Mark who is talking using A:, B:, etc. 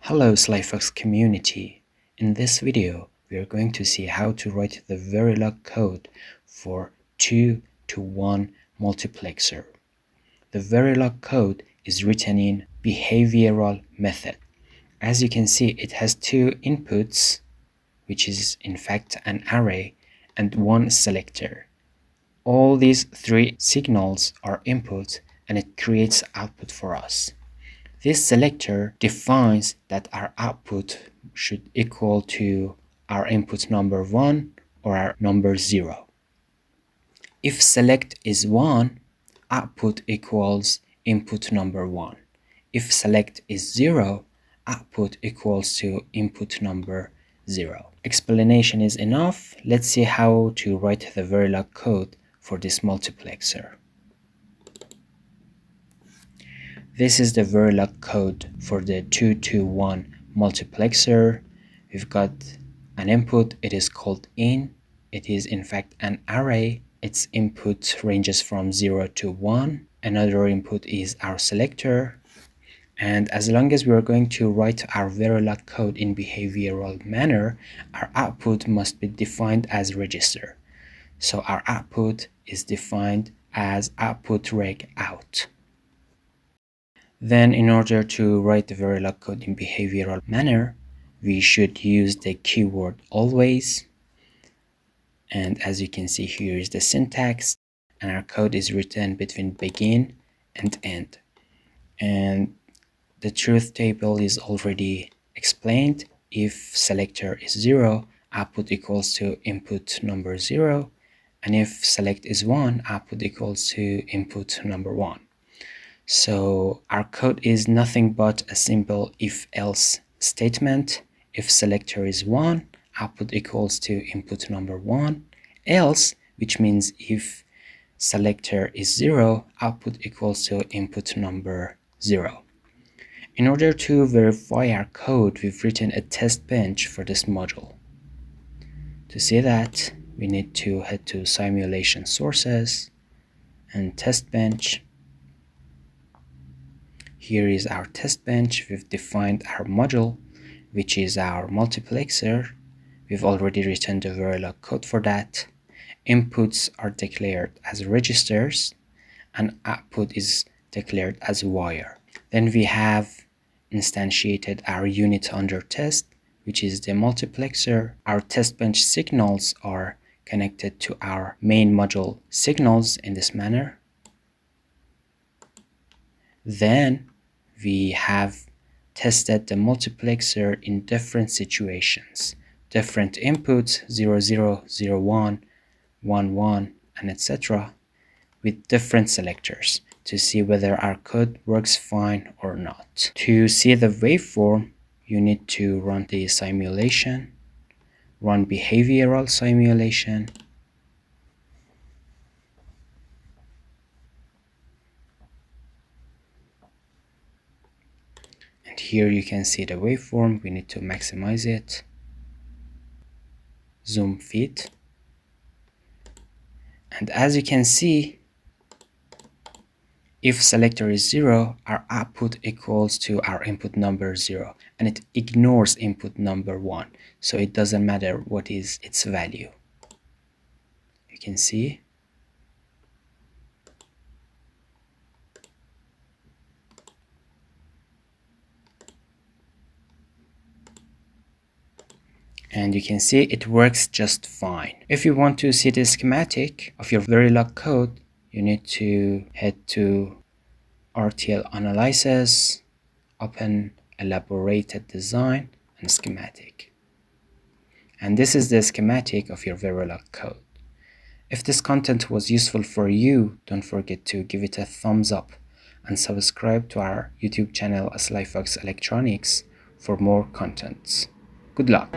A: Hello Slifox community. In this video, we are going to see how to write the Verilog code for 2 to 1 multiplexer. The Verilog code is written in behavioral method. As you can see, it has two inputs, which is in fact an array, and one selector. All these three signals are input and it creates output for us. This selector defines that our output should equal to our input number 1 or our number 0. If select is 1, output equals input number 1. If select is 0, output equals to input number 0. Explanation is enough. Let's see how to write the Verilog code for this multiplexer. This is the Verilog code for the 2 to 1 multiplexer. We've got an input, it is called in. It is in fact an array. Its input ranges from 0 to 1. Another input is our selector. And as long as we are going to write our Verilog code in behavioral manner, our output must be defined as register. So our output is defined as output reg out. Then in order to write the Verilog code in behavioral manner, we should use the keyword always. And as you can see, here is the syntax, and our code is written between begin and end. And the truth table is already explained. If selector is 0, output equals to input number 0. And if select is 1, output equals to input number 1. So our code is nothing but a simple if-else statement. If selector is 1, output equals to input number 1. Else, which means if selector is 0, output equals to input number 0. In order to verify our code, we've written a test bench for this module. To see that, we need to head to simulation sources and test bench. Here is our test bench. We've defined our module, which is our multiplexer. We've already written the Verilog code for that. Inputs are declared as registers and output is declared as wire. Then we have instantiated our unit under test, which is the multiplexer. Our test bench signals are connected to our main module signals in this manner. Then we have tested the multiplexer in different situations, different inputs 0, 0, 0, 1, 1, 1, and etc. with different selectors to see whether our code works fine or not. To see the waveform, you need to run the simulation, run behavioral simulation, and here you can see the waveform. We need to maximize it, zoom fit, and as you can see, if selector is 0, our output equals to our input number 0, and it ignores input number 1, so it doesn't matter what is its value. You can see. And you can see it works just fine. If you want to see the schematic of your Verilog code, you need to head to RTL analysis, open elaborated design and schematic. And this is the schematic of your Verilog code. If this content was useful for you, don't forget to give it a thumbs up and subscribe to our YouTube channel Slifox Electronics for more contents. Good luck!